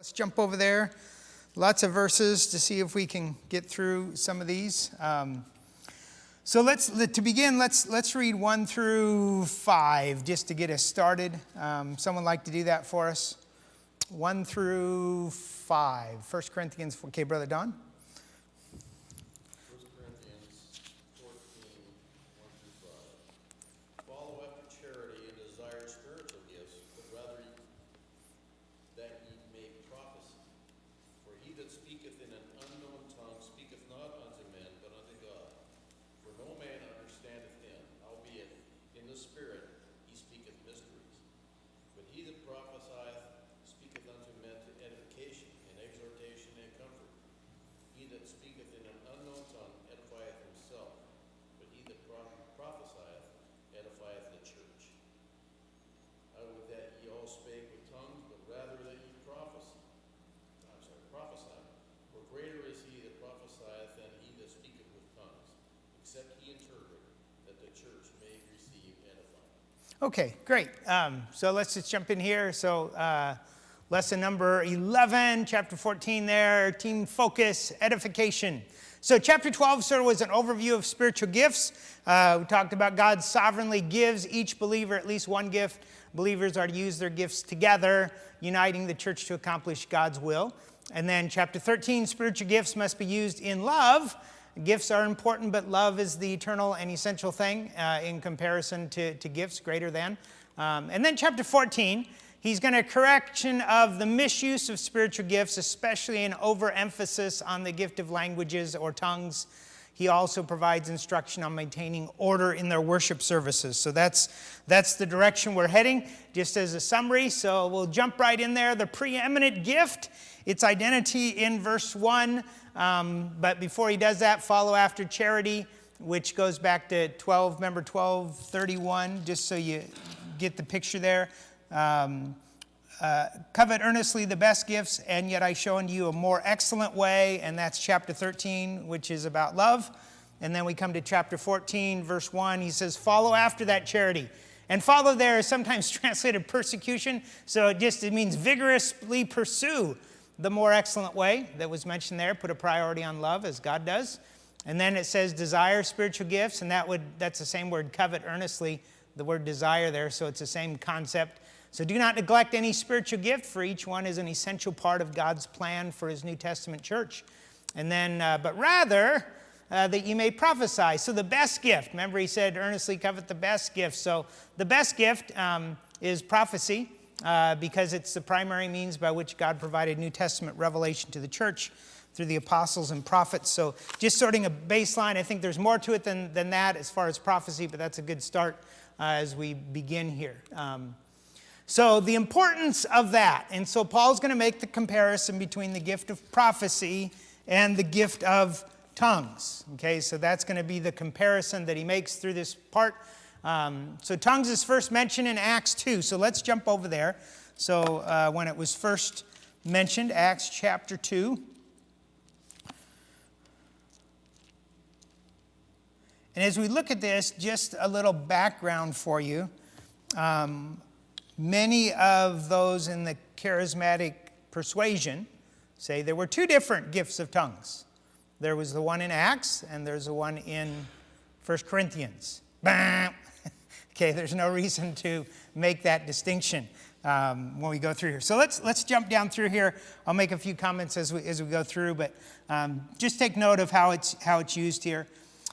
Let's jump over there. Lots of verses to see if we can get through some of these. So to begin, let's read 1 through 5 just to get us started. Someone like to do that for us? 1 through 5. 1 Corinthians. Okay, Brother Don. 1 Corinthians 14, 1 through 5. Follow after charity and desire spiritual gifts, but rather that ye may prophesy. For he that speaketh in an unknown tongue speaketh not unto men, but unto God. For no man understandeth him, howbeit in the Spirit he speaketh mysteries. But he that prophesieth speaketh unto men to edification, and exhortation, and comfort. He that speaketh in an unknown tongue edifieth himself, but he that prophesieth edifieth the church. I would that ye all spake with tongues, but rather that ye prophesy. For greater is he that prophesieth than he that speaketh with tongues, except he interpret, that the church may receive edifying. Okay, great. So let's just jump in here. So lesson number 11, chapter 14 there, team focus, edification. So chapter 12 sort of was an overview of spiritual gifts. We talked about God sovereignly gives each believer at least one gift. Believers are to use their gifts together, uniting the church to accomplish God's will. And then chapter 13, spiritual gifts must be used in love. Gifts are important, but love is the eternal and essential thing in comparison to gifts greater than. And then chapter 14, he's going to correction of the misuse of spiritual gifts, especially an overemphasis on the gift of languages or tongues. He also provides instruction on maintaining order in their worship services. So that's the direction we're heading, just as a summary. So we'll jump right in there. The preeminent gift, its identity in verse 1. But before he does that, follow after charity, which goes back to 12:31, just so you get the picture there. Covet earnestly the best gifts, and yet I show unto you a more excellent way, and that's chapter 13, which is about love. And then we come to chapter 14, verse 1. He says, follow after that charity. And follow there is sometimes translated persecution, so it means vigorously pursue the more excellent way that was mentioned there. Put a priority on love as God does. And then it says desire spiritual gifts, and that's the same word, covet earnestly, the word desire there, so it's the same concept. So do not neglect any spiritual gift, for each one is an essential part of God's plan for his New Testament church. And then, but rather that you may prophesy. So the best gift, remember he said earnestly covet the best gift. So the best gift is prophecy, because it's the primary means by which God provided New Testament revelation to the church through the apostles and prophets. So just sorting a baseline, I think there's more to it than that as far as prophecy, but that's a good start as we begin here. So the importance of that. And so Paul's going to make the comparison between the gift of prophecy and the gift of tongues. Okay, so that's going to be the comparison that he makes through this part. So tongues is first mentioned in Acts 2. So let's jump over there. So when it was first mentioned, Acts chapter 2. And as we look at this, just a little background for you. Many of those in the charismatic persuasion say there were two different gifts of tongues. There was the one in Acts, and there's the one in 1 Corinthians. Bam! Okay, there's no reason to make that distinction when we go through here. So let's jump down through here. I'll make a few comments as we go through, but just take note of how it's used here.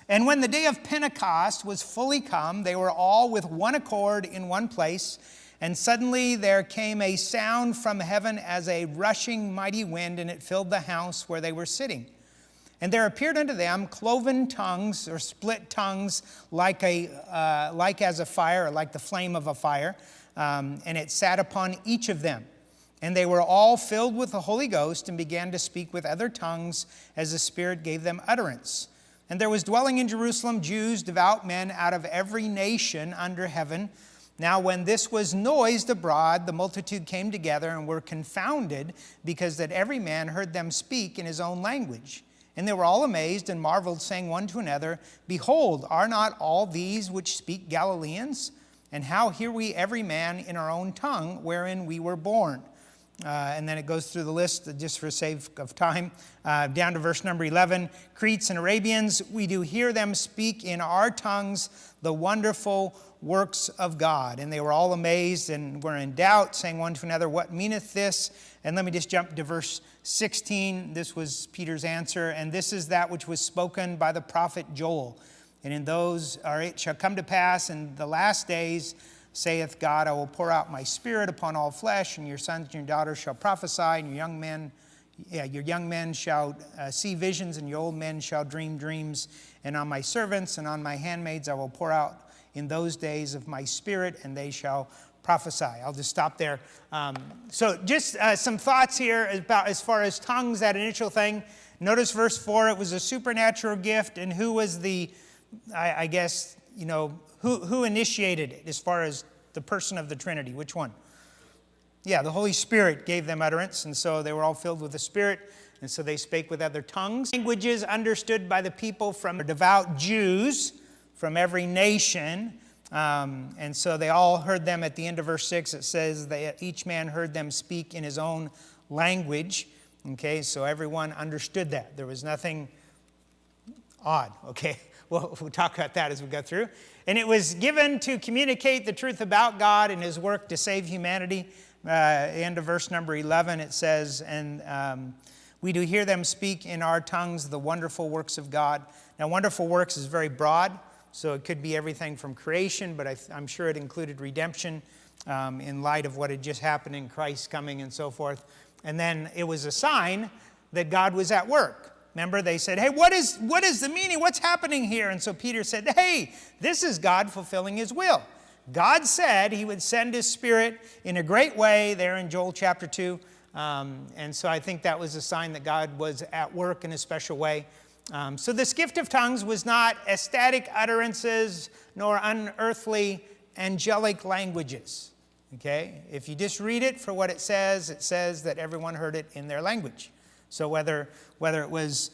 And when the day of Pentecost was fully come, they were all with one accord in one place. And suddenly there came a sound from heaven as a rushing mighty wind, and it filled the house where they were sitting. And there appeared unto them cloven tongues, or split tongues, like as a fire, or like the flame of a fire. And it sat upon each of them. And they were all filled with the Holy Ghost, and began to speak with other tongues as the Spirit gave them utterance. And there was dwelling in Jerusalem Jews, devout men out of every nation under heaven. Now when this was noised abroad, the multitude came together and were confounded, because that every man heard them speak in his own language. And they were all amazed and marveled, saying one to another, Behold, are not all these which speak Galileans? And how hear we every man in our own tongue wherein we were born? And then it goes through the list just for sake of time. Down to verse number 11. Cretes and Arabians, we do hear them speak in our tongues the wonderful works of God. And they were all amazed and were in doubt, saying one to another, what meaneth this? And let me just jump to verse 16. This was Peter's answer. And this is that which was spoken by the prophet Joel. And in those, or it shall come to pass in the last days, saith God, I will pour out my spirit upon all flesh, and your sons and your daughters shall prophesy, and your young men shall see visions, and your old men shall dream dreams. And on my servants and on my handmaids I will pour out in those days of my spirit, and they shall prophesy. I'll just stop there. So just some thoughts here about as far as tongues, that initial thing. Notice verse 4, it was a supernatural gift, and who was the, I guess, who initiated it as far as the person of the Trinity? Which one? Yeah, the Holy Spirit gave them utterance, and so they were all filled with the Spirit, and so they spake with other tongues. Languages understood by the people from devout Jews from every nation, and so they all heard them. At the end of verse 6, it says that each man heard them speak in his own language. Okay, so everyone understood that. There was nothing odd, okay? We'll talk about that as we go through. And it was given to communicate the truth about God and his work to save humanity. End of verse number 11, it says, and we do hear them speak in our tongues the wonderful works of God. Now, wonderful works is very broad, so it could be everything from creation, but I'm sure it included redemption in light of what had just happened in Christ coming and so forth. And then it was a sign that God was at work. Remember, they said, hey, what is the meaning? What's happening here? And so Peter said, hey, this is God fulfilling his will. God said he would send his Spirit in a great way there in Joel chapter 2. And so I think that was a sign that God was at work in a special way. So this gift of tongues was not ecstatic utterances nor unearthly angelic languages. Okay? If you just read it for what it says that everyone heard it in their language. So whether it was,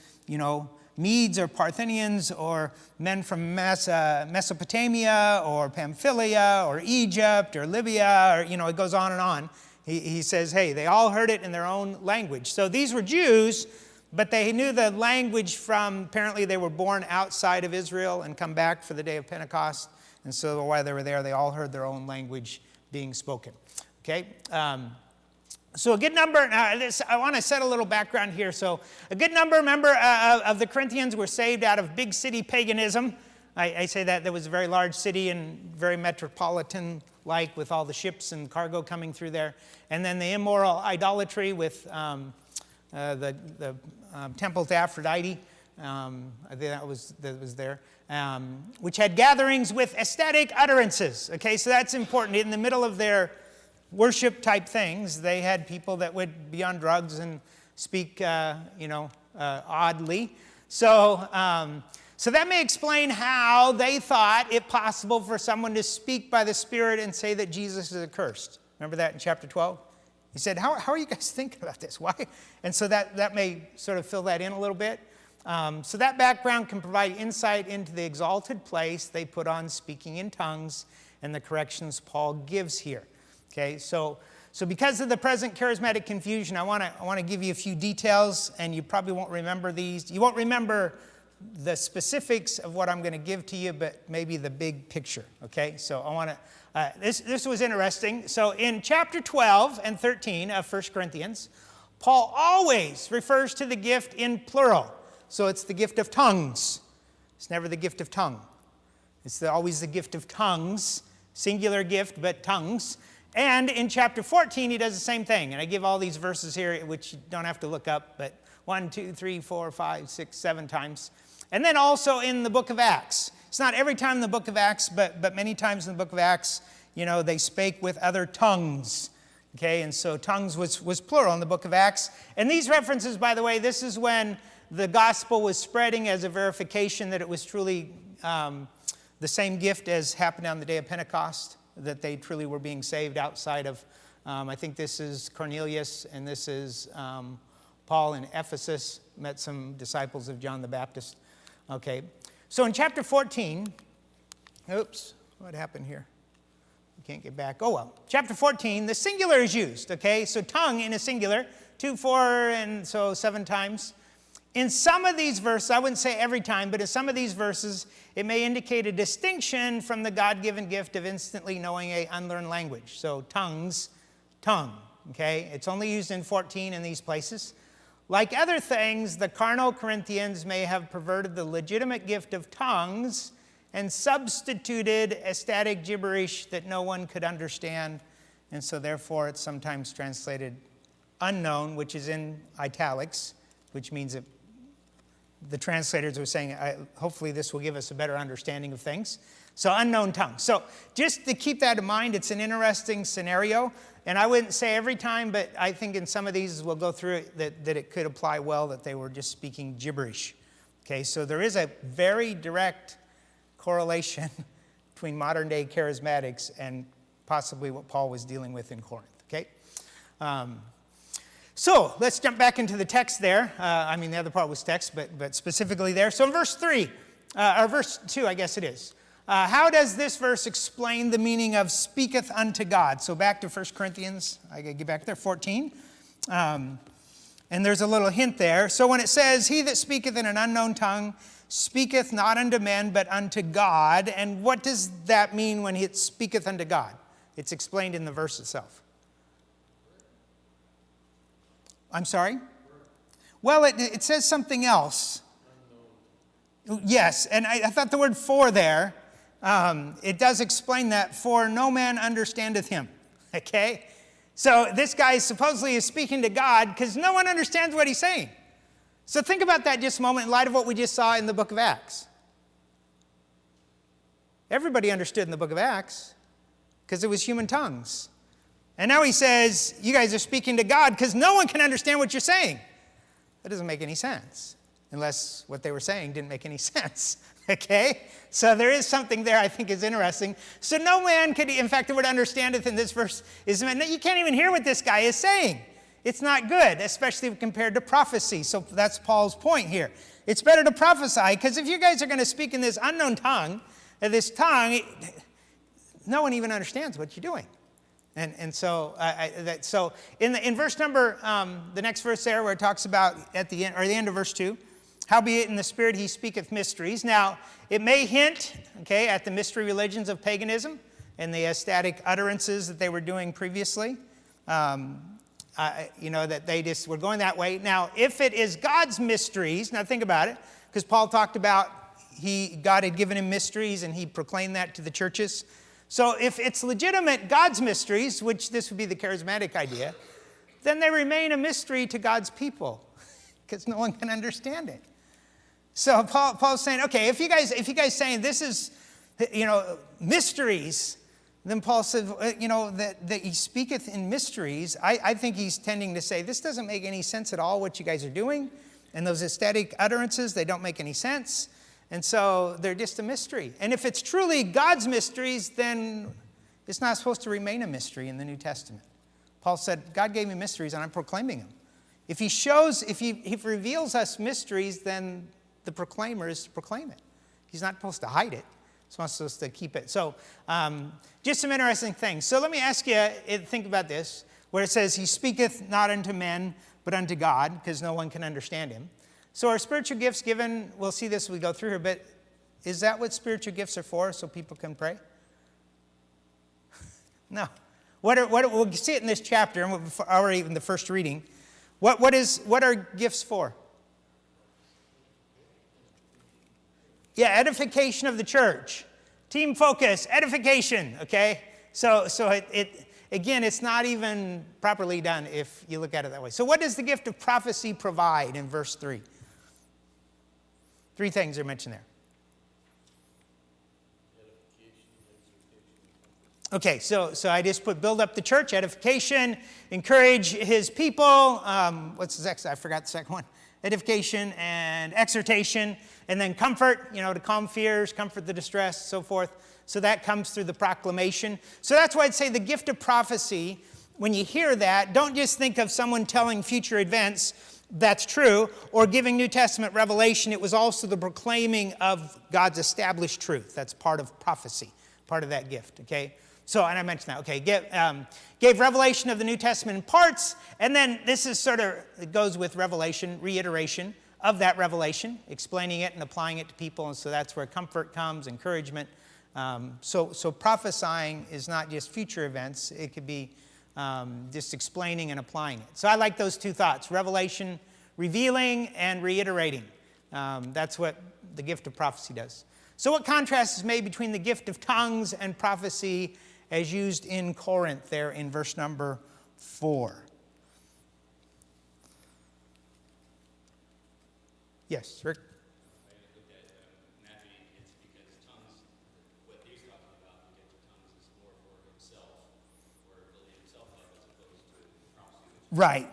Medes or Parthians or men from Mesopotamia or Pamphylia or Egypt or Libya, or, it goes on and on. He says, hey, they all heard it in their own language. So these were Jews, but they knew the language from, apparently they were born outside of Israel and come back for the day of Pentecost. And so while they were there, they all heard their own language being spoken. Okay? So a good number, I want to set a little background here. So a good number, remember, of the Corinthians were saved out of big city paganism. I say that there was a very large city and very metropolitan-like with all the ships and cargo coming through there. And then the immoral idolatry with the temple to Aphrodite. I think that was there. Which had gatherings with ecstatic utterances. Okay, so that's important. In the middle of their worship type things, they had people that would be on drugs and speak, oddly. So that may explain how they thought it possible for someone to speak by the Spirit and say that Jesus is accursed. Remember that in chapter 12? He said, how are you guys thinking about this? Why? And so that may sort of fill that in a little bit. So that background can provide insight into the exalted place they put on speaking in tongues and the corrections Paul gives here. Okay, so because of the present charismatic confusion, I want to give you a few details, and you probably won't remember these. You won't remember the specifics of what I'm going to give to you, but maybe the big picture. Okay, so I want to. This was interesting. So in chapter 12 and 13 of 1 Corinthians, Paul always refers to the gift in plural. So it's the gift of tongues. It's never the gift of tongue. It's always the gift of tongues, singular gift, but tongues. And in chapter 14, he does the same thing. And I give all these verses here, which you don't have to look up, but 1, 2, 3, 4, 5, 6, 7 times. And then also in the book of Acts. It's not every time in the book of Acts, but many times in the book of Acts, they spake with other tongues. Okay, and so tongues was plural in the book of Acts. And these references, by the way, this is when the gospel was spreading as a verification that it was truly the same gift as happened on the day of Pentecost, that they truly were being saved outside of, I think this is Cornelius, and this is Paul in Ephesus, met some disciples of John the Baptist. Okay, so in chapter 14, oops, what happened here? You can't get back. Oh, well. Chapter 14, the singular is used, okay? So tongue in a singular, 2, 4, and so 7 times. In some of these verses, I wouldn't say every time, but in some of these verses, it may indicate a distinction from the God-given gift of instantly knowing an unlearned language. So tongues, tongue, okay? It's only used in 14 in these places. Like other things, the carnal Corinthians may have perverted the legitimate gift of tongues and substituted ecstatic gibberish that no one could understand. And so therefore it's sometimes translated unknown, which is in italics, which means that the translators were saying, hopefully this will give us a better understanding of things. So unknown tongue. So just to keep that in mind, it's an interesting scenario. And I wouldn't say every time, but I think in some of these, we'll go through it, that it could apply well, that they were just speaking gibberish. Okay, so there is a very direct correlation between modern day charismatics and possibly what Paul was dealing with in Corinth. Okay? So let's jump back into the text there. The other part was text, but specifically there. So in verse 3, or verse 2, I guess it is. How does this verse explain the meaning of speaketh unto God? So back to 1 Corinthians, I got to get back there, 14. And there's a little hint there. So when it says, he that speaketh in an unknown tongue speaketh not unto men, but unto God. And what does that mean when it speaketh unto God? It's explained in the verse itself. I'm sorry? Well, it says something else. Yes, and I thought the word for there, it does explain that, for no man understandeth him. Okay? So this guy supposedly is speaking to God because no one understands what he's saying. So think about that just a moment in light of what we just saw in the book of Acts. Everybody understood in the book of Acts because it was human tongues. And now he says, you guys are speaking to God because no one can understand what you're saying. That doesn't make any sense, unless what they were saying didn't make any sense. Okay? So there is something there I think is interesting. So no man could, in fact, the word understandeth in this verse is, you can't even hear what this guy is saying. It's not good, especially compared to prophecy. So that's Paul's point here. It's better to prophesy, because if you guys are going to speak in this unknown tongue, no one even understands what you're doing. And so in verse number, the next verse there where it talks about at the end, or the end of verse 2, howbeit in the Spirit he speaketh mysteries. Now, it may hint, okay, at the mystery religions of paganism and the ecstatic utterances that they were doing previously. That they just were going that way. Now, if it is God's mysteries, now think about it, because Paul talked about God had given him mysteries and he proclaimed that to the churches. So if it's legitimate God's mysteries, which this would be the charismatic idea, then they remain a mystery to God's people because no one can understand it. So Paul's saying, okay, if you guys saying this is, mysteries, then Paul said, that he speaketh in mysteries. I think he's tending to say, this doesn't make any sense at all what you guys are doing. And those ecstatic utterances, they don't make any sense. And so they're just a mystery. And if it's truly God's mysteries, then it's not supposed to remain a mystery in the New Testament. Paul said, God gave me mysteries and I'm proclaiming them. If he reveals us mysteries, then the proclaimer is to proclaim it. He's not supposed to hide it. He's not supposed to keep it. So just some interesting things. So let me ask you, think about this, where it says, he speaketh not unto men, but unto God, because no one can understand him. So are spiritual gifts given? We'll see this as we go through here, but is that what spiritual gifts are for, so people can pray? No. We'll see it in this chapter, and already in the first reading. What are gifts for? Yeah, edification of the church. Team focus, edification, okay? So again, it's not even properly done if you look at it that way. So what does the gift of prophecy provide in verse 3? 3 things are mentioned there. Okay, so I just put build up the church, edification, encourage his people. What's the next? I forgot the second one. Edification and exhortation, and then comfort, to calm fears, comfort the distressed, so forth. So that comes through the proclamation. So that's why I'd say the gift of prophecy, when you hear that, don't just think of someone telling future events. That's true, or giving New Testament revelation. It was also the proclaiming of God's established truth. That's part of prophecy, part of that gift, okay? So, and I mentioned that, okay, gave revelation of the New Testament in parts, and then this is sort of, it goes with revelation, reiteration of that revelation, explaining it and applying it to people, and so that's where comfort comes, encouragement. So prophesying is not just future events, it could be just explaining and applying it. So I like those two thoughts, revelation, revealing, and reiterating. That's what the gift of prophecy does. So what contrast is made between the gift of tongues and prophecy as used in Corinth there in verse number 4? Yes, Rick? I looked at imagining it's because tongues, what he's talking about, the gift of tongues is more for himself, or building himself up as opposed to prophecy. Right.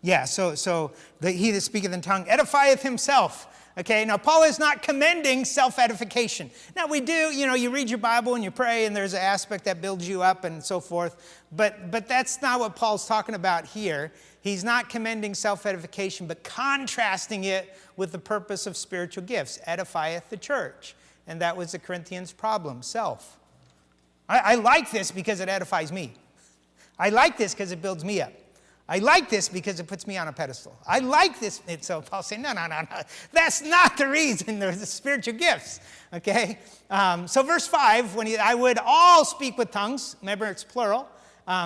Yeah, so he that speaketh in tongue edifieth himself. Okay, now Paul is not commending self-edification. Now we do, you read your Bible and you pray and there's an aspect that builds you up and so forth. But that's not what Paul's talking about here. He's not commending self-edification, but contrasting it with the purpose of spiritual gifts. Edifieth the church. And that was the Corinthians' problem, self. I like this because it edifies me. I like this because it builds me up. I like this because it puts me on a pedestal. I like this. And so Paul's saying, no. That's not the reason. There's the spiritual gifts. Okay? So verse 5, I would all speak with tongues. Remember, it's plural.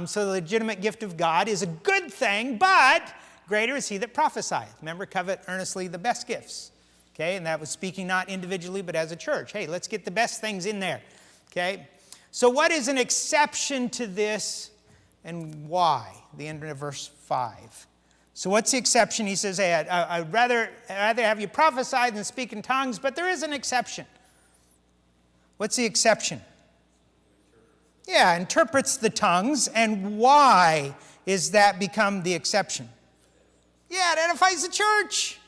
So the legitimate gift of God is a good thing, but greater is he that prophesieth. Remember, covet earnestly the best gifts. Okay? And that was speaking not individually, but as a church. Hey, let's get the best things in there. Okay? So what is an exception to this and why? The end of verse 5. So what's the exception? He says, hey, I'd rather have you prophesy than speak in tongues, but there is an exception. What's the exception? Yeah, interprets the tongues. And why is that become the exception? Yeah, it edifies the church.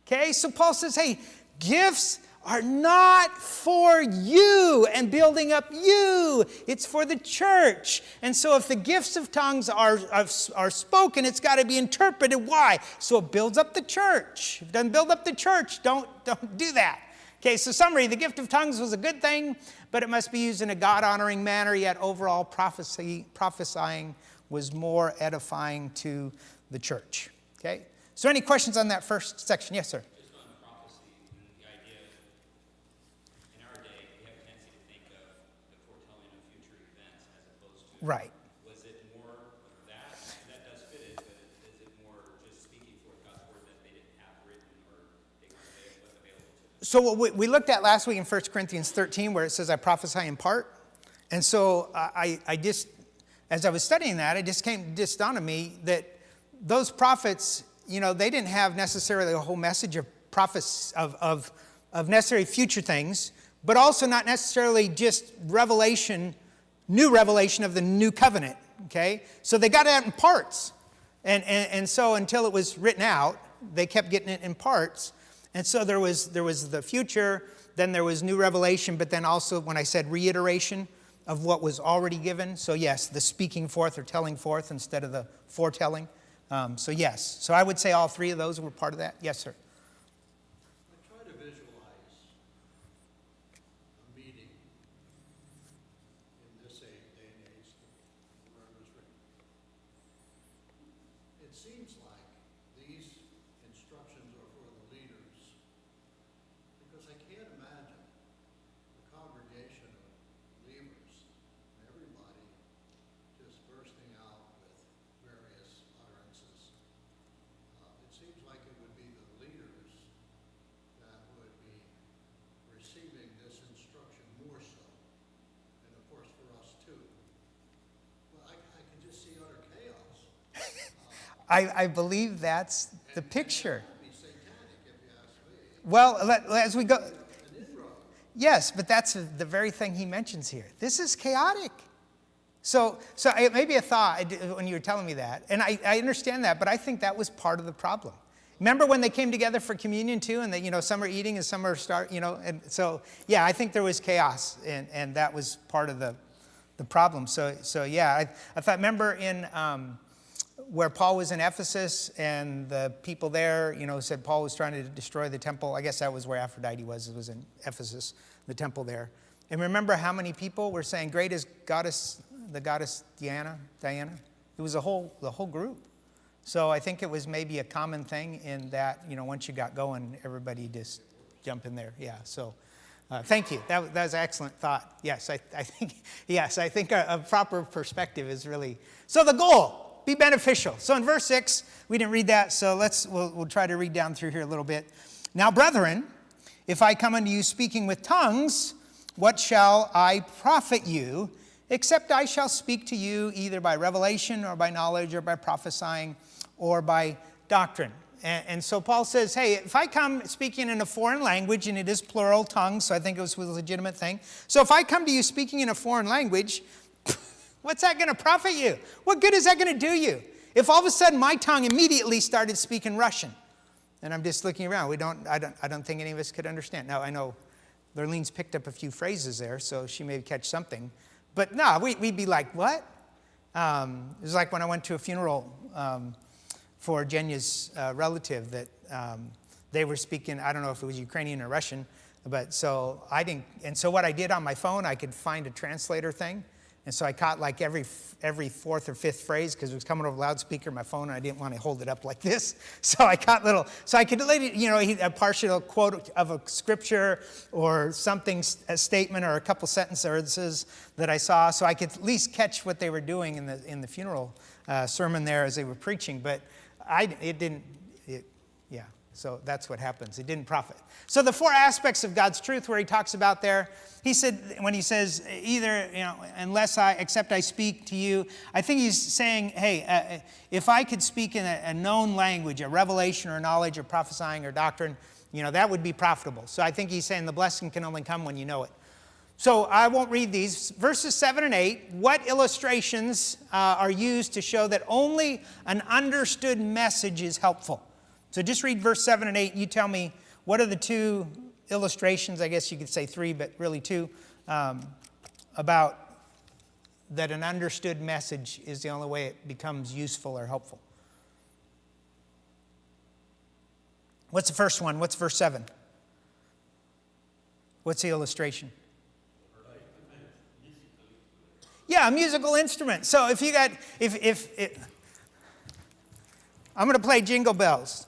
Okay, so Paul says, hey, gifts are not for you and building up you. It's for the church. And so if the gifts of tongues are spoken, it's got to be interpreted. Why? So it builds up the church. If it doesn't build up the church, don't do that. Okay, so summary, the gift of tongues was a good thing, but it must be used in a God-honoring manner, yet overall prophesying was more edifying to the church. Okay? So any questions on that first section? Yes, sir. Just on prophecy, and the idea, in our day, we have a tendency to think of the foretelling of future events as opposed to, Right. was it more of that? That does fit it, but is it more just speaking forth God's word that they didn't have written or they weren't available to them? So what we looked at last week in 1 Corinthians 13, where it says, I prophesy in part. And so I just, as I was studying that, it just dawned on me that those prophets, they didn't have necessarily a whole message of prophets of necessary future things, but also not necessarily just new revelation of the new covenant. Okay, so they got it out in parts, and so until it was written out, they kept getting it in parts. And so there was the future, then there was new revelation, but then also when I said reiteration of what was already given. So yes, the speaking forth or telling forth instead of the foretelling. So yes, so I would say all three of those were part of that. Yes, sir. I try to visualize a meeting in this day and age where it was written. It seems like these instructions are for the leaders, because I can't imagine a congregation of believers and everybody just bursting out with various utterances. It seems like it would be the leaders that would be receiving this instruction more so, and of course for us too. But I can just see utter chaos. I believe that's the picture. It would be satanic if you ask me. Well, as we go, An inroad. yes, but that's the very thing he mentions here. This is chaotic. So it may be a thought when you were telling me that, and I understand that, but I think that was part of the problem. Remember when they came together for communion too, and that some are eating and some are and so yeah, I think there was chaos, and that was part of the problem. So yeah, I thought, remember in where Paul was in Ephesus, and the people there, said Paul was trying to destroy the temple. I guess that was where Aphrodite was. It was in Ephesus, the temple there. And remember how many people were saying, "Great is goddess the goddess Diana. It was the whole group. So I think it was maybe a common thing in that, once you got going, everybody just jump in there. Yeah, so thank you. That was an excellent thought. Yes, I think a proper perspective is really... So the goal, be beneficial. So in verse 6, we didn't read that, so we'll try to read down through here a little bit. Now, brethren, if I come unto you speaking with tongues, what shall I profit you, except I shall speak to you either by revelation or by knowledge or by prophesying or by doctrine. And so Paul says, hey, if I come speaking in a foreign language, and it is plural tongues, so I think it was a legitimate thing. So if I come to you speaking in a foreign language, what's that going to profit you? What good is that going to do you? If all of a sudden my tongue immediately started speaking Russian, and I'm just looking around, I don't think any of us could understand. Now, I know Lurlene's picked up a few phrases there, so she may catch something. But no, we'd be like, what? It was like when I went to a funeral for Jenya's relative that they were speaking, I don't know if it was Ukrainian or Russian, but so I didn't, and so what I did on my phone, I could find a translator thing, and so I caught like every fourth or fifth phrase because it was coming over loudspeaker on my phone, and I didn't want to hold it up like this, so I caught so I could, a partial quote of a scripture or something, a statement or a couple sentences that I saw, so I could at least catch what they were doing in the funeral sermon there as they were preaching, but so that's what happens. It didn't profit. So the four aspects of God's truth where he talks about there, he said, when he says either, except I speak to you, I think he's saying, hey, if I could speak in a known language, a revelation or knowledge or prophesying or doctrine, that would be profitable. So I think he's saying the blessing can only come when you know it. So I won't read these. Verses 7 and 8, what illustrations are used to show that only an understood message is helpful? So just read verse 7 and 8. You tell me, what are the two illustrations, I guess you could say three, but really two, about that an understood message is the only way it becomes useful or helpful? What's the first one? What's verse 7? What's the illustration? Yeah, a musical instrument. So if you got, I'm going to play Jingle Bells.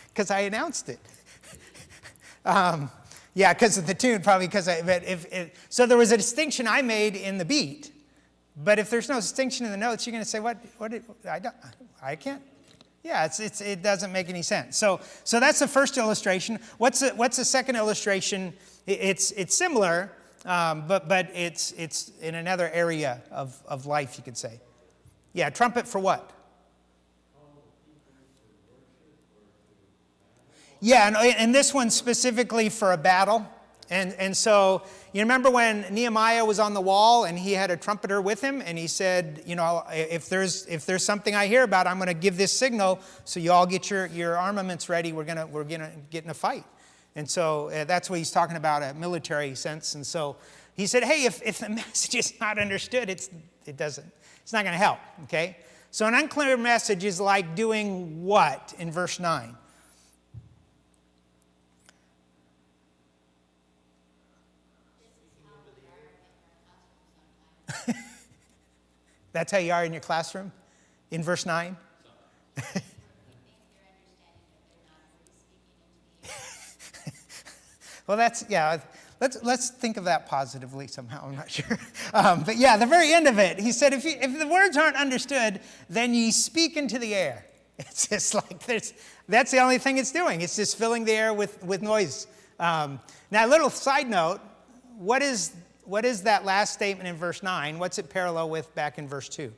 Because I announced it. Because of the tune, probably because so there was a distinction I made in the beat, but if there's no distinction in the notes, you're going to say, I can't. Yeah, it doesn't make any sense. So that's the first illustration. What's the second illustration? It's similar, but it's in another area of life, you could say. Yeah, trumpet for what? Yeah, and this one specifically for a battle. And so you remember when Nehemiah was on the wall and he had a trumpeter with him and he said, if there's something I hear about, I'm going to give this signal so you all get your armaments ready. We're gonna get in a fight. And so that's what he's talking about, a military sense. And so he said, hey, if the message is not understood, it's not going to help. Okay. So an unclear message is like doing what in verse 9? That's how you are in your classroom? In verse 9? Well, let's think of that positively somehow. I'm not sure. But yeah, the very end of it, he said, if the words aren't understood, then ye speak into the air. It's just like that's the only thing it's doing. It's just filling the air with noise. Now, a little side note, what is that last statement in verse 9? What's it parallel with back in verse 2?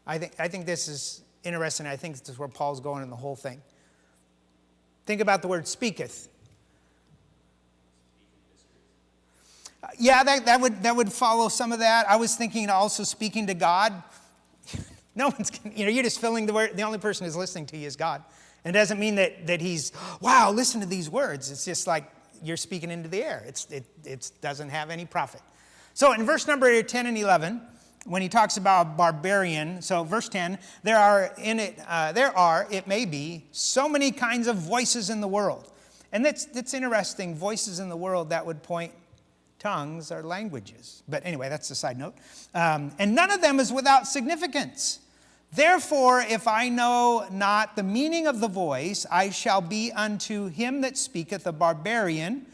I think this is interesting. I think this is where Paul's going in the whole thing. Think about the word speaketh. Yeah, that would follow some of that. I was thinking also speaking to God. No one's, you're just filling the word. The only person who's listening to you is God. And it doesn't mean that he's, wow, listen to these words. It's just like you're speaking into the air. It doesn't have any profit. So in verse number 10 and 11, when he talks about barbarian, so verse 10, it may be, so many kinds of voices in the world, And that's interesting. Voices in the world that would point tongues are languages. But anyway, that's a side note. And none of them is without significance. Therefore, if I know not the meaning of the voice, I shall be unto him that speaketh a barbarian,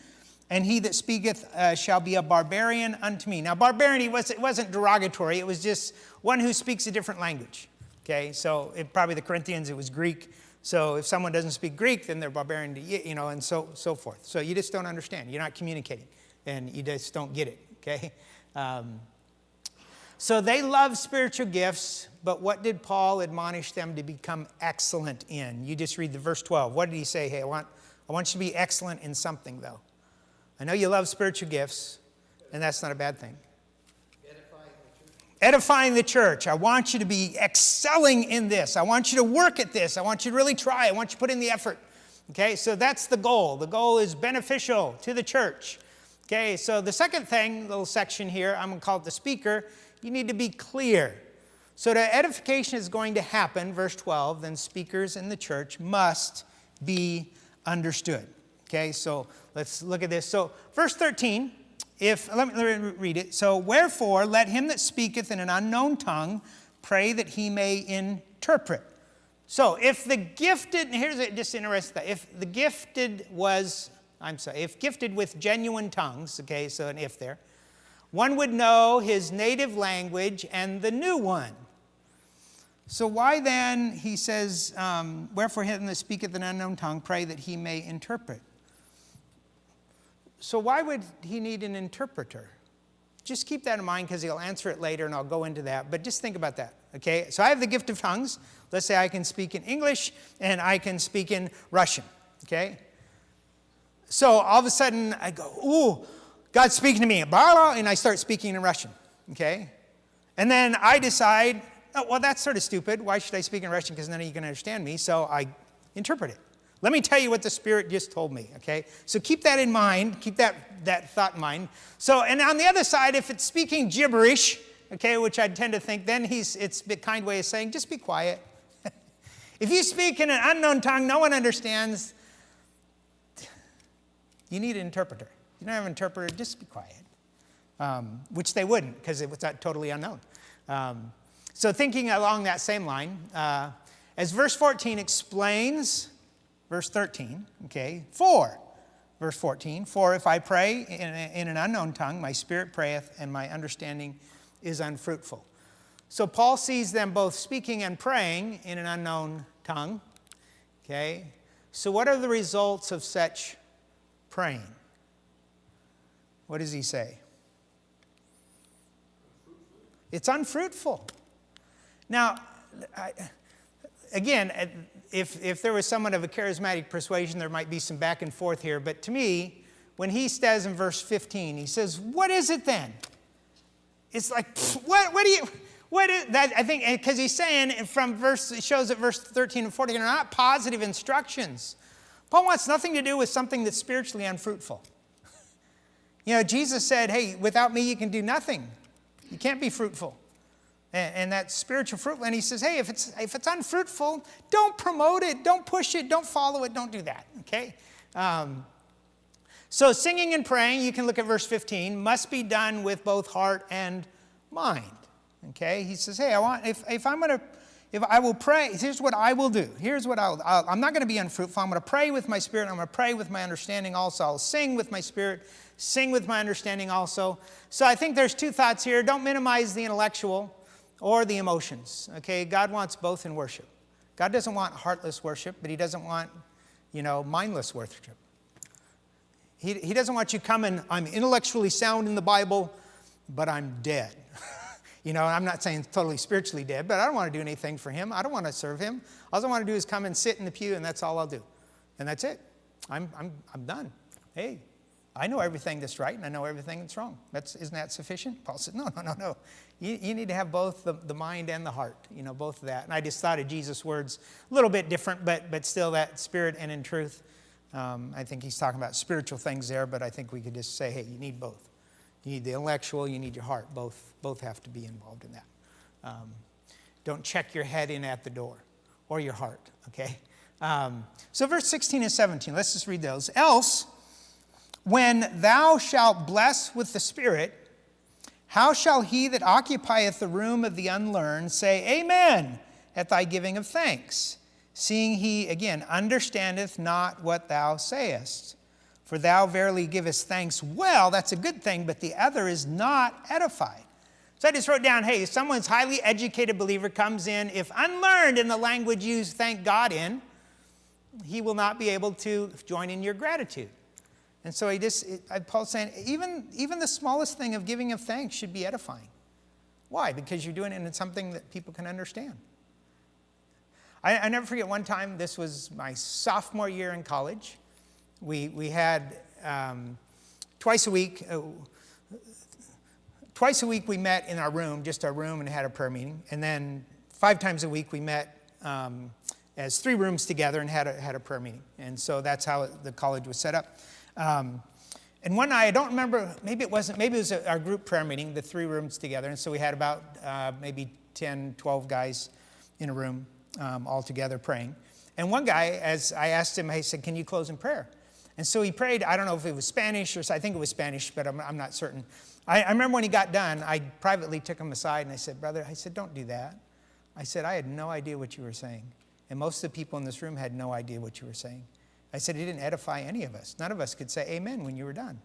and he that speaketh shall be a barbarian unto me. Now, barbarian, it wasn't derogatory. It was just one who speaks a different language. Okay, so probably the Corinthians, it was Greek. So if someone doesn't speak Greek, then they're barbarian to you, and so forth. So you just don't understand. You're not communicating, and you just don't get it, okay? So they love spiritual gifts, but what did Paul admonish them to become excellent in? You just read the verse 12. What did he say? Hey, I want you to be excellent in something, though. I know you love spiritual gifts, and that's not a bad thing. Edifying the church. I want you to be excelling in this. I want you to work at this. I want you to really try. I want you to put in the effort. Okay, so that's the goal. The goal is beneficial to the church. Okay, so the second thing, little section here, I'm going to call it the speaker. You need to be clear. So the edification is going to happen, verse 12, then speakers in the church must be understood. Okay, so let's look at this. So verse 13. Let me read it. So, wherefore, let him that speaketh in an unknown tongue pray that he may interpret. So, if the gifted, here's just interesting, if gifted with genuine tongues, okay, so an if there, one would know his native language and the new one. So why then, he says, wherefore him that speaketh in an unknown tongue pray that he may interpret. So why would he need an interpreter? Just keep that in mind because he'll answer it later and I'll go into that. But just think about that, okay? So I have the gift of tongues. Let's say I can speak in English and I can speak in Russian, okay? So all of a sudden I go, ooh, God's speaking to me, blah, blah, and I start speaking in Russian, okay? And then I decide, oh, well, that's sort of stupid. Why should I speak in Russian? Because none of you can understand me. So I interpret it. Let me tell you what the Spirit just told me, okay? So keep that in mind. Keep that thought in mind. So, and on the other side, if it's speaking gibberish, okay, which I tend to think, then it's a kind way of saying, just be quiet. If you speak in an unknown tongue no one understands, you need an interpreter. You don't have an interpreter, just be quiet. Which they wouldn't, because it was not totally unknown. So thinking along that same line, as verse 14 explains, verse 13, okay, verse 14, for if I pray in an unknown tongue, my spirit prayeth, and my understanding is unfruitful. So Paul sees them both speaking and praying in an unknown tongue, okay? So what are the results of such praying? What does he say? It's unfruitful. Now, again, if there was someone of a charismatic persuasion, there might be some back and forth here. But to me, when he says in verse 15, he says, what is it then? It's like, what is that? I think, because he's saying it shows that verse 13 and 14 are not positive instructions. Paul wants nothing to do with something that's spiritually unfruitful. Jesus said, hey, without me you can do nothing. You can't be fruitful. And that's spiritual fruit. And he says, hey, if it's unfruitful, don't promote it, don't push it, don't follow it, don't do that, okay? So singing and praying, you can look at verse 15, must be done with both heart and mind, okay? He says, hey, if I will pray, here's what I will do. Here's what I'm not going to be unfruitful. I'm going to pray with my spirit. I'm going to pray with my understanding also. I'll sing with my spirit, sing with my understanding also. So I think there's two thoughts here. Don't minimize the intellectual or the emotions, okay? God wants both in worship. God doesn't want heartless worship, but he doesn't want, mindless worship. He doesn't want you coming, I'm intellectually sound in the Bible, but I'm dead. I'm not saying totally spiritually dead, but I don't want to do anything for him. I don't want to serve him. All I want to do is come and sit in the pew, and that's all I'll do. And that's it. I'm done. Hey, I know everything that's right, and I know everything that's wrong. Isn't that sufficient? Paul said, no. You need to have both the mind and the heart, both of that. And I just thought of Jesus' words a little bit different, but still that spirit and in truth. I think he's talking about spiritual things there, but I think we could just say, hey, you need both. You need the intellectual, you need your heart. Both have to be involved in that. Don't check your head in at the door or your heart, okay? So verse 16 and 17, let's just read those. Else, when thou shalt bless with the Spirit, how shall he that occupieth the room of the unlearned say, Amen, at thy giving of thanks, seeing he, again, understandeth not what thou sayest? For thou verily givest thanks well, that's a good thing, but the other is not edified. So I just wrote down, hey, if someone's highly educated believer comes in, if unlearned in the language you thank God in, he will not be able to join in your gratitude. And so Paul's saying, even the smallest thing of giving of thanks should be edifying. Why? Because you're doing it in something that people can understand. I never forget one time, this was my sophomore year in college. We had twice a week we met in our room, just our room, and had a prayer meeting. And then 5 times a week we met as 3 rooms together and had a prayer meeting. And so that's how the college was set up. And one night, I don't remember, maybe it was our group prayer meeting, the 3 rooms together. And so we had about maybe 10, 12 guys in a room all together praying. And one guy, as I asked him, I said, can you close in prayer? And so he prayed. I don't know if it was Spanish or I think it was Spanish, but I'm not certain. I remember when he got done, I privately took him aside and I said, brother, I said, don't do that. I said, I had no idea what you were saying. And most of the people in this room had no idea what you were saying. I said, it didn't edify any of us. None of us could say amen when you were done.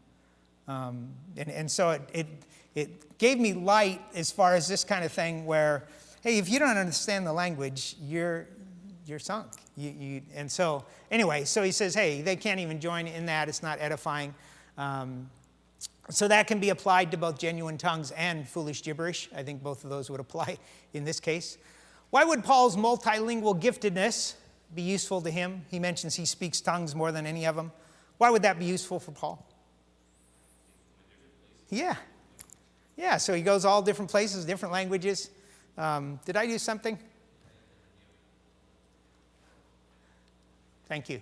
And so it gave me light as far as this kind of thing where, hey, if you don't understand the language, you're sunk. And so anyway, so he says, hey, they can't even join in that. It's not edifying. So that can be applied to both genuine tongues and foolish gibberish. I think both of those would apply in this case. Why would Paul's multilingual giftedness be useful to him? He mentions he speaks tongues more than any of them. Why would that be useful for Paul? Yeah, so he goes all different places, different languages. Did I do something? Thank you.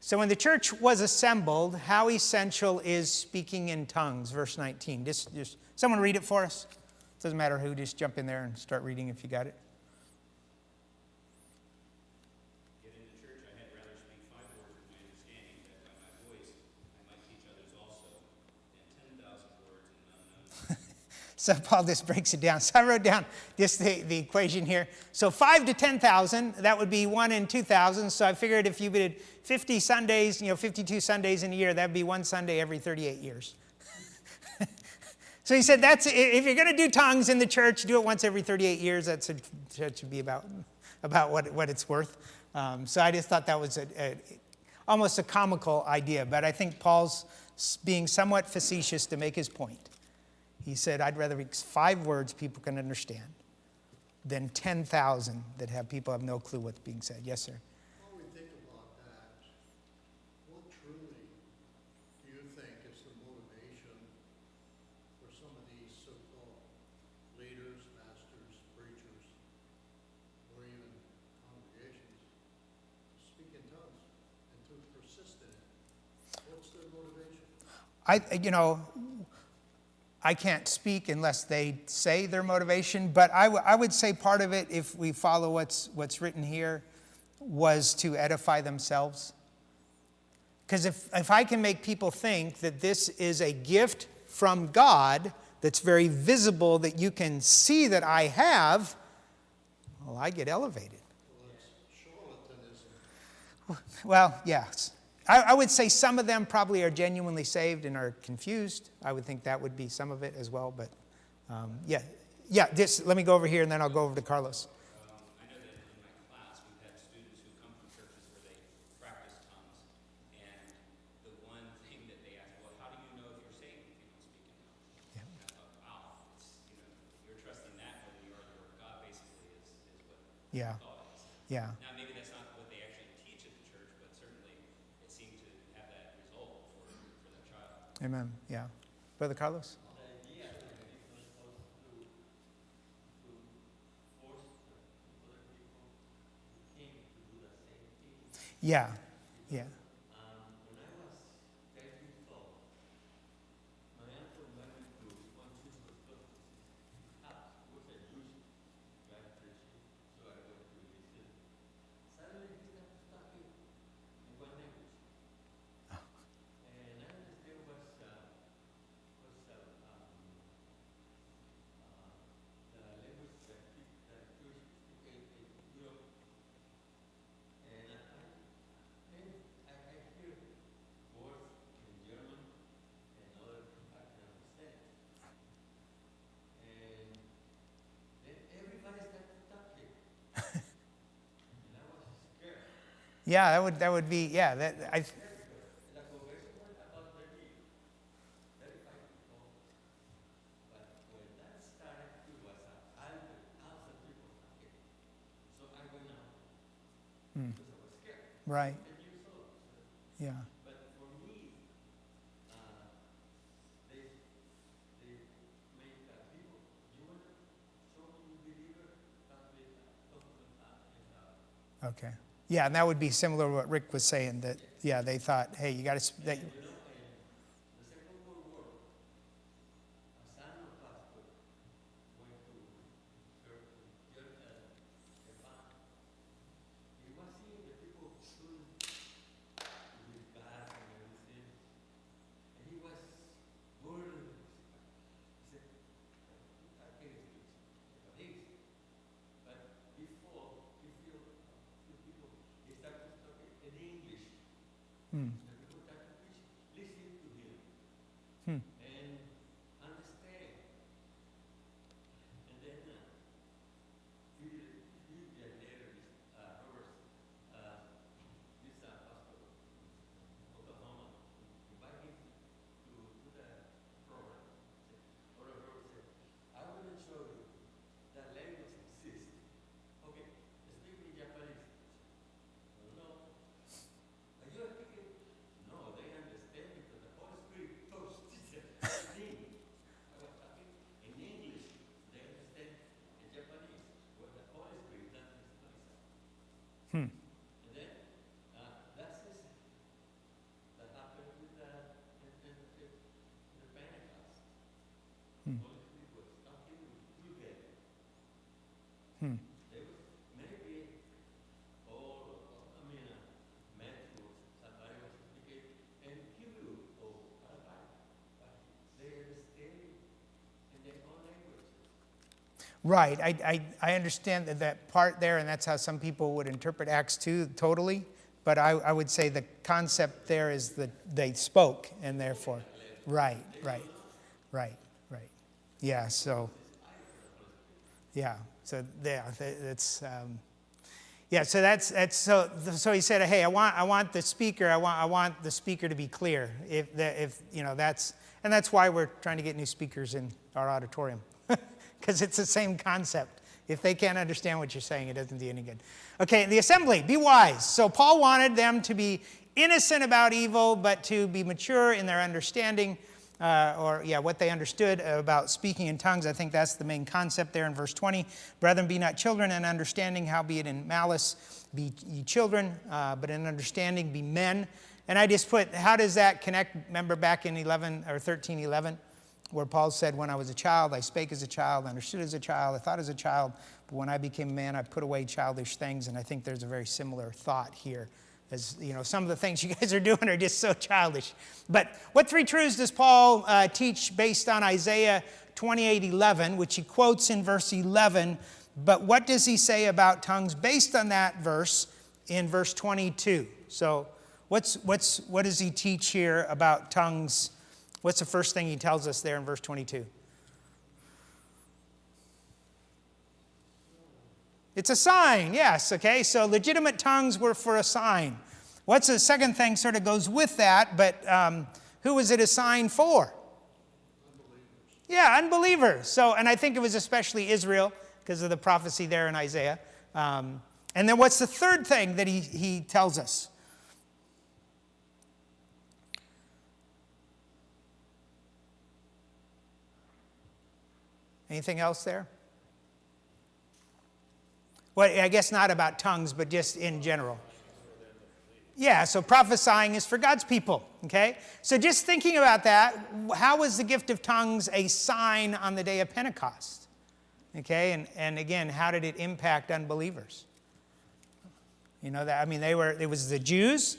So when the church was assembled, how essential is speaking in tongues? Verse 19. Just someone read it for us. Doesn't matter who, just jump in there and start reading if you got it. Yet in the church I had rather speak 5 words of my understanding, that by my voice I might teach others also, than 10,000 words in an unknown tongue. So Paul just breaks it down. So I wrote down just the equation here. So 5 to 10,000, that would be 1 in 2,000. So I figured if you did 50 Sundays, 52 Sundays in a year, that'd be 1 Sunday every 38 years. So he said, if you're going to do tongues in the church, do it once every 38 years. That should be about what it's worth. So I just thought that was almost a comical idea. But I think Paul's being somewhat facetious to make his point. He said, I'd rather 5 words people can understand than 10,000 that people have no clue what's being said. Yes, sir. While we think about that, what truly do you think is the motivation for some of these so-called leaders, pastors, preachers, or even congregations to speak in tongues and to persist in it? What's their motivation? I can't speak unless they say their motivation, but I would say part of it, if we follow what's written here, was to edify themselves. Because if I can make people think that this is a gift from God that's very visible, that you can see that I have, well, I get elevated. Well, it's charlatanism. Well, yes. I would say some of them probably are genuinely saved and are confused. I would think that would be some of it as well. But yeah. Let me go over here and then I'll go over to Carlos. I know that in my class we've had students who come from churches where they practice tongues, and the one thing that they ask, well, how do you know if you're saved if you don't speak in tongues? Yeah. And I thought, wow, you're trusting that more than you are the word of God, basically, is what Yeah. thought is. Yeah. Now, maybe that's not what they actually teach at the church, but certainly it seemed to have that result for that child. Amen. Yeah. Brother Carlos? Yeah. Yeah. When I was 5 years old, my uncle went to one sister's house. It was a Jewish guy preaching, so I went to his. Suddenly he started Yeah, that would be, yeah, that, I, The conversion was about very people. But when that started, it was 100,000 people. Okay. So I went out because I was scared. right, 10 years old. yeah. But for me, they make people. You want to show me believer? That with Okay. Yeah, and that would be similar to what Rick was saying, that, yeah, they thought, hey, you got to, that, You know, and the Second World War, a son of pastor went to Japan. He was seeing the people shooting with gas and everything, and he was murdering. He said, I can't speak Japanese. But before he feel few people, he started talking in English. hmm, The people started to preach, listen to him hmm, and understand. And then few years later, Robert, this pastor, Oklahoma, invited him to the program. Robert said, I want to show you that language exists. Okay, speak in Japanese. No. Are you speaking? No, they understand because the Holy Spirit talks to them. I was talking in English. They understand in Japanese. What the Holy Spirit does is nice. hmm, And then that's this that happened with the Pentecost. Holy Spirit was talking with them. hmm. They was maybe all, Matthew, somebody was speaking, and Hebrew or Arabic, but they understand in their own language. Right, I understand that part there, and that's how some people would interpret Acts 2 totally, but I would say the concept there is that they spoke, and therefore, right. Yeah, so, yeah, so yeah, that's, yeah, so that's so he said, hey, I want the speaker, I want the speaker to be clear, if you know, that's why we're trying to get new speakers in our auditorium, because it's the same concept. If they can't understand what you're saying, it doesn't do any good. Okay, the assembly, be wise. So Paul wanted them to be innocent about evil, but to be mature in their understanding, what they understood about speaking in tongues. I think that's the main concept there in verse 20. Brethren, be not children in understanding, howbeit in malice be ye children, but in understanding be men. And I just put, how does that connect? Remember back in 13:11, where Paul said, when I was a child, I spake as a child, understood as a child, I thought as a child, but when I became a man, I put away childish things. And I think there's a very similar thought here. As you know, some of the things you guys are doing are just so childish. But what three truths does Paul teach based on Isaiah 28:11, which he quotes in verse 11? But what does he say about tongues based on that verse in verse 22? So what does he teach here about tongues? What's the first thing he tells us there in verse 22? It's a sign, yes, okay? So legitimate tongues were for a sign. What's the second thing sort of goes with that, but who was it a sign for? Unbelievers. Yeah, unbelievers. So, and I think it was especially Israel because of the prophecy there in Isaiah. And then what's the third thing that he tells us? Anything else there? Well, I guess not about tongues, but just in general. Yeah, so prophesying is for God's people, okay? So just thinking about that, how was the gift of tongues a sign on the day of Pentecost? Okay, and again, how did it impact unbelievers? You know, that, I mean, it was the Jews.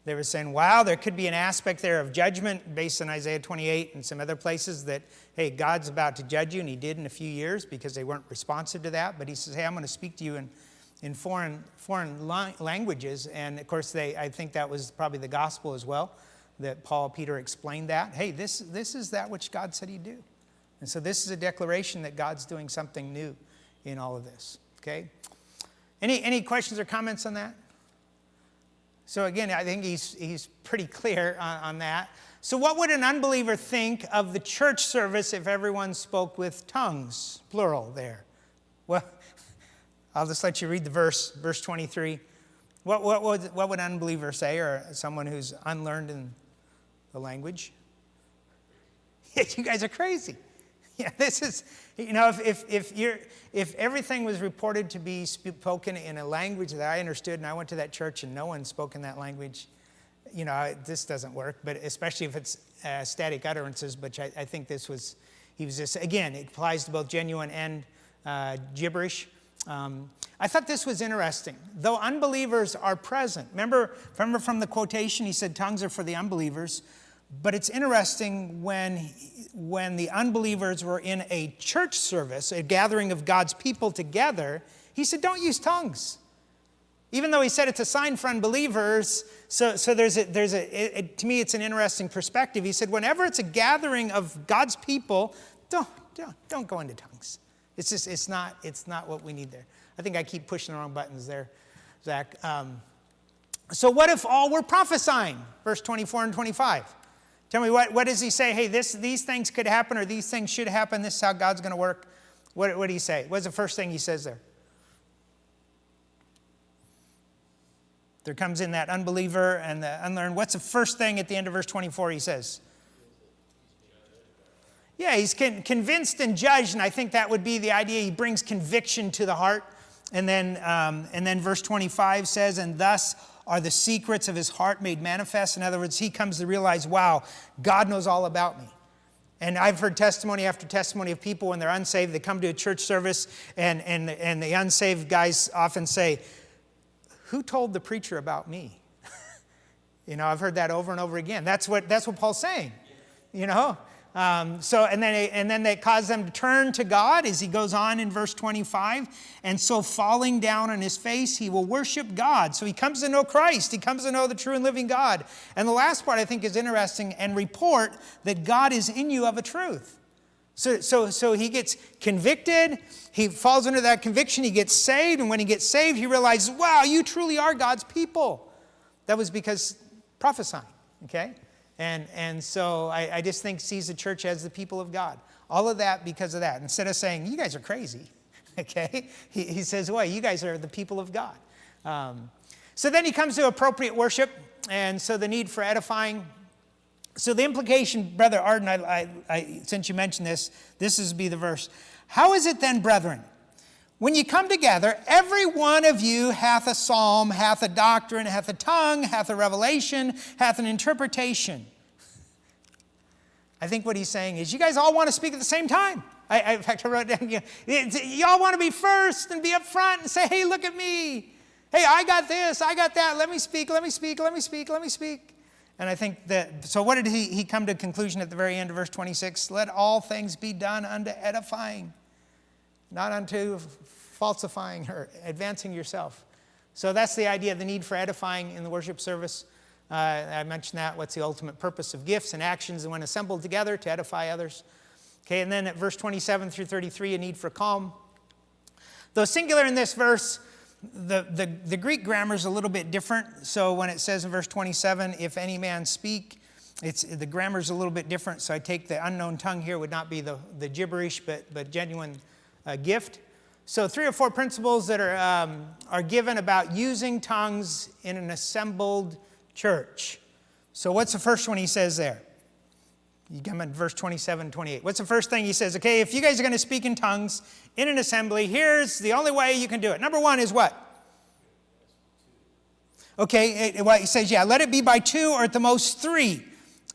They were saying, wow, there could be an aspect there of judgment based on Isaiah 28 and some other places that, hey, God's about to judge you, and he did in a few years because they weren't responsive to that. But he says, hey, I'm going to speak to you in foreign languages. And, of course, I think that was probably the gospel as well, that Peter explained that. Hey, this is that which God said he'd do. And so this is a declaration that God's doing something new in all of this, okay? Any questions or comments on that? So again, I think he's pretty clear on that. So what would an unbeliever think of the church service if everyone spoke with tongues, plural there? Well, I'll just let you read the verse 23. What would an unbeliever say, or someone who's unlearned in the language? Yeah, you guys are crazy. Yeah, this is, if everything was reported to be spoken in a language that I understood, and I went to that church and no one spoke in that language, this doesn't work. But especially if it's static utterances, which I think he was just, again, it applies to both genuine and gibberish. I thought this was interesting. Though unbelievers are present, remember from the quotation, he said tongues are for the unbelievers. But it's interesting when the unbelievers were in a church service, a gathering of God's people together, he said, don't use tongues. Even though he said it's a sign for unbelievers, so to me it's an interesting perspective. He said, whenever it's a gathering of God's people, don't go into tongues. It's not what we need there. I think I keep pushing the wrong buttons there, Zach. So what if all were prophesying? Verse 24 and 25. Tell me, what does he say? Hey, these things could happen, or these things should happen. This is how God's going to work. What do you say? What's the first thing he says there? There comes in that unbeliever and the unlearned. What's the first thing at the end of verse 24 he says? Yeah, he's convinced and judged, and I think that would be the idea. He brings conviction to the heart. And then verse 25 says, and thus are the secrets of his heart made manifest. In other words, he comes to realize, wow, God knows all about me. And I've heard testimony after testimony of people when they're unsaved, they come to a church service, and the unsaved guys often say, who told the preacher about me? I've heard that over and over again. That's what Paul's saying, So and then they cause them to turn to God as he goes on in verse 25. And so falling down on his face, he will worship God. So he comes to know Christ. He comes to know the true and living God. And the last part I think is interesting, and report that God is in you of a truth. So he gets convicted. He falls under that conviction. He gets saved. And when he gets saved, he realizes, wow, you truly are God's people. That was because prophesying, okay? And so I just think sees the church as the people of God. All of that because of that. Instead of saying, you guys are crazy, okay? He says, well, you guys are the people of God. So then he comes to appropriate worship, and so the need for edifying. So the implication, Brother Arden, I since you mentioned this is be the verse. How is it then, brethren? When you come together, every one of you hath a psalm, hath a doctrine, hath a tongue, hath a revelation, hath an interpretation. I think what he's saying is, you guys all want to speak at the same time. In fact, I wrote down, you all want to be first and be up front and say, hey, look at me. Hey, I got this, I got that. Let me speak, let me speak, let me speak, let me speak. And I think so what did he come to a conclusion at the very end of verse 26? Let all things be done unto edifying, not unto falsifying or advancing yourself. So that's the idea, the need for edifying in the worship service. I mentioned that. What's the ultimate purpose of gifts and actions when assembled together to edify others? Okay, and then at verse 27 through 33, a need for calm. Though singular in this verse, the Greek grammar is a little bit different. So when it says in verse 27, if any man speak, the grammar is a little bit different. So I take the unknown tongue here would not be the gibberish, but genuine gift. So 3 or 4 principles that are given about using tongues in an assembled church. So what's the first one he says there? You come in verse 27, 28. What's the first thing he says? Okay, if you guys are going to speak in tongues in an assembly, here's the only way you can do it. Number 1 is what? Okay, he says, yeah, let it be by 2 or at the most 3,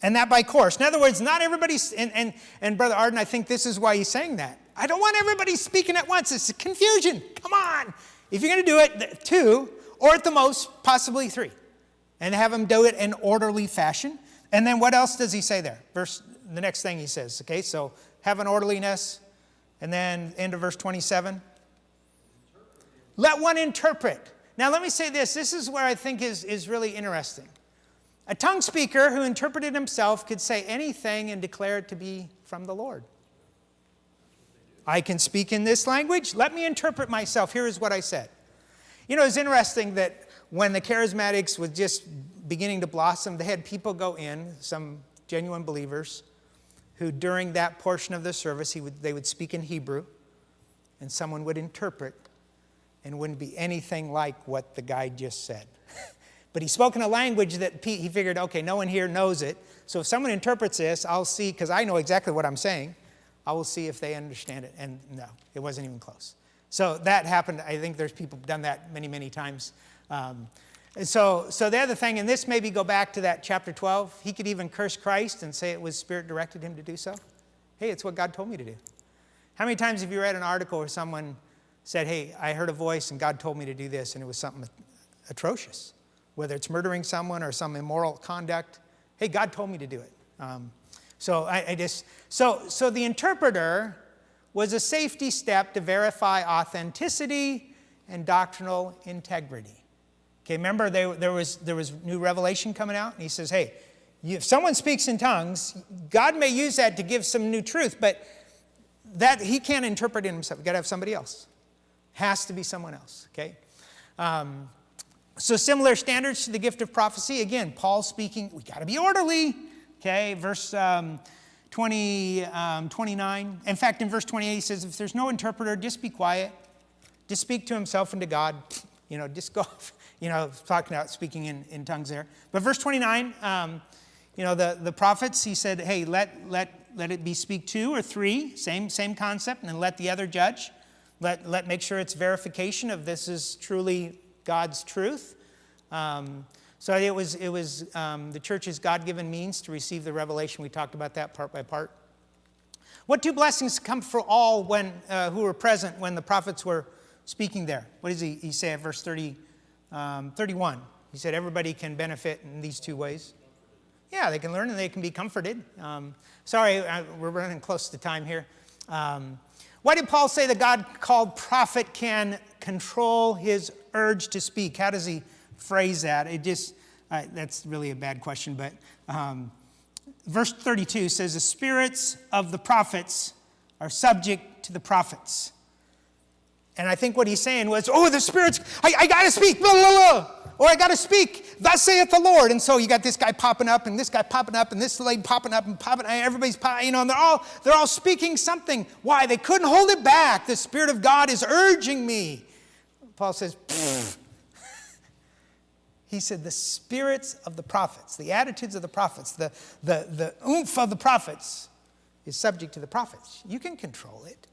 and that by course. In other words, not everybody's, and Brother Arden, I think this is why he's saying that. I don't want everybody speaking at once. It's confusion. Come on. If you're going to do it, 2, or at the most, possibly 3. And have them do it in orderly fashion. And then what else does he say there? The next thing he says, okay, so have an orderliness. And then end of verse 27. Let one interpret. Now let me say this. This is where I think is really interesting. A tongue speaker who interpreted himself could say anything and declare it to be from the Lord. I can speak in this language. Let me interpret myself. Here is what I said. It's interesting that when the charismatics was just beginning to blossom, they had people go in, some genuine believers, who during that portion of the service, they would speak in Hebrew, and someone would interpret, and wouldn't be anything like what the guy just said. But he spoke in a language that he figured, okay, no one here knows it. So if someone interprets this, I'll see, because I know exactly what I'm saying, I will see if they understand it. And no, it wasn't even close. So that happened. I think there's people done that many, many times. And so the other thing, and this maybe go back to that chapter 12, he could even curse Christ and say it was Spirit directed him to do so. Hey, it's what God told me to do. How many times have you read an article where someone said, hey, I heard a voice and God told me to do this, and it was something atrocious, whether it's murdering someone or some immoral conduct? Hey, God told me to do it. So the interpreter was a safety step to verify authenticity and doctrinal integrity. Okay, remember there was new revelation coming out, and he says, hey, if someone speaks in tongues, God may use that to give some new truth, but that he can't interpret it himself. You've got to have somebody else. Has to be someone else, okay? So similar standards to the gift of prophecy. Again, Paul speaking, we got to be orderly, okay? Verse 29. In fact, in verse 28, he says, if there's no interpreter, just be quiet. Just speak to himself and to God. Just go off, talking about speaking in tongues there. But verse 29, the prophets, he said, hey, let it be speak 2 or 3, same concept, and then let the other judge. Let make sure it's verification of this is truly God's truth. So it was the church's God-given means to receive the revelation. We talked about that part by part. What 2 blessings come for all who were present when the prophets were speaking there? What does he say at verse 31? He said everybody can benefit in these 2 ways. Yeah, they can learn and they can be comforted. We're running close to time here. Why did Paul say the God-called prophet can control his urge to speak? How does he phrase that? That's really a bad question, but verse 32 says the spirits of the prophets are subject to the prophets. And I think what he's saying was, the spirits, I got to speak, blah, blah, blah. Or I got to speak, thus saith the Lord. And so you got this guy popping up and this guy popping up and this lady popping up and popping, everybody's popping, and they're all speaking something. Why? They couldn't hold it back. The Spirit of God is urging me. Paul says, pfft. He said the spirits of the prophets, the attitudes of the prophets, the oomph of the prophets is subject to the prophets. You can control it.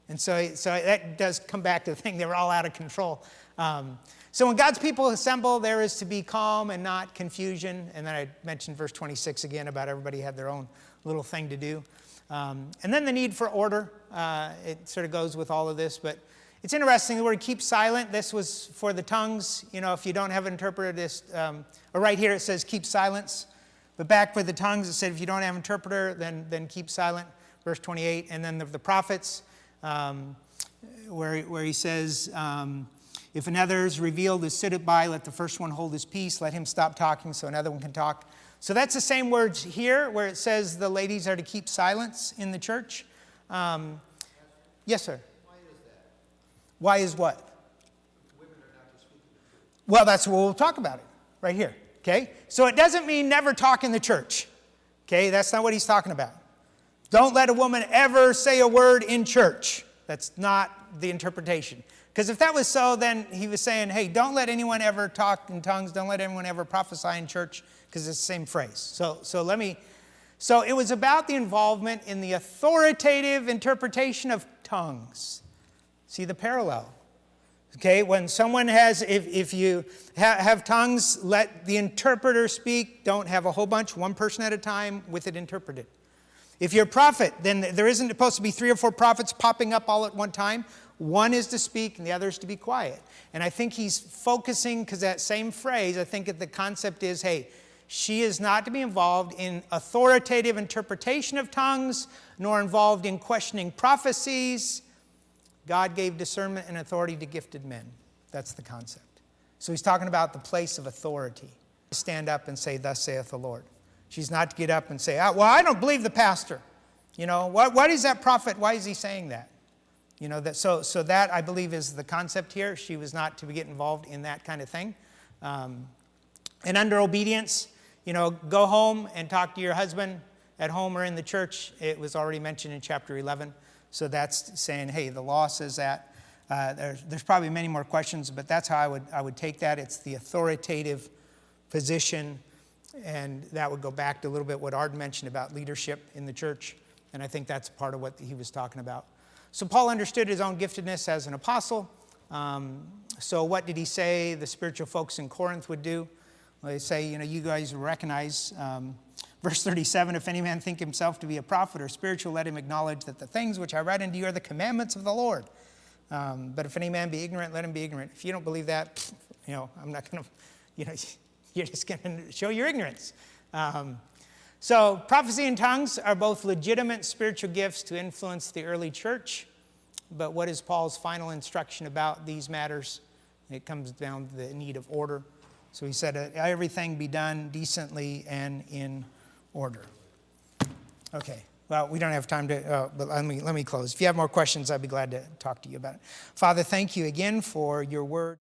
And so that does come back to the thing, they were all out of control. So when God's people assemble, there is to be calm and not confusion. And then I mentioned verse 26 again about everybody had their own little thing to do. And then the need for order. It sort of goes with all of this. But it's interesting, the word keep silent. This was for the tongues. If you don't have an interpreter, or right here it says keep silence. But back with the tongues, it said if you don't have an interpreter, then keep silent. Verse 28. And then the prophets, where he says, if another is revealed is sit by, let the first one hold his peace, let him stop talking so another one can talk. So that's the same words here where it says the ladies are to keep silence in the church. Yes, sir. Why is that? Why is what? Women are not to speak in the church. Well, that's what we'll talk about it right here. Okay? So it doesn't mean never talk in the church. Okay? That's not what he's talking about. Don't let a woman ever say a word in church. That's not the interpretation. Because if that was so, then he was saying, hey, don't let anyone ever talk in tongues. Don't let anyone ever prophesy in church, because it's the same phrase. So it was about the involvement in the authoritative interpretation of tongues. See the parallel. Okay, when someone has, if you have tongues, let the interpreter speak. Don't have a whole bunch, one person at a time with it interpreted. If you're a prophet, then there isn't supposed to be 3 or 4 prophets popping up all at one time. One is to speak and the other is to be quiet. And I think he's focusing, because that same phrase, I think the concept is, hey, she is not to be involved in authoritative interpretation of tongues, nor involved in questioning prophecies. God gave discernment and authority to gifted men. That's the concept. So he's talking about the place of authority. Stand up and say, thus saith the Lord. She's not to get up and say, well, I don't believe the pastor. What is that prophet? Why is he saying that? So that, I believe, is the concept here. She was not to get involved in that kind of thing. And under obedience, go home and talk to your husband at home or in the church. It was already mentioned in chapter 11. So that's saying, hey, the law says that. There's probably many more questions, but that's how I would take that. It's the authoritative position, and that would go back to a little bit what Ard mentioned about leadership in the church, and I think that's part of what he was talking about. So Paul understood his own giftedness as an apostle. So what did he say the spiritual folks in Corinth would do? Well, they say, you guys recognize, verse 37, if any man think himself to be a prophet or spiritual, let him acknowledge that the things which I write unto you are the commandments of the Lord. But if any man be ignorant, let him be ignorant. If you don't believe that, I'm not going to, you're just going to show your ignorance. So prophecy and tongues are both legitimate spiritual gifts to influence the early church. But what is Paul's final instruction about these matters? It comes down to the need of order. So he said, everything be done decently and in order. Okay. Well, we don't have time to, but let me close. If you have more questions, I'd be glad to talk to you about it. Father, thank you again for your word.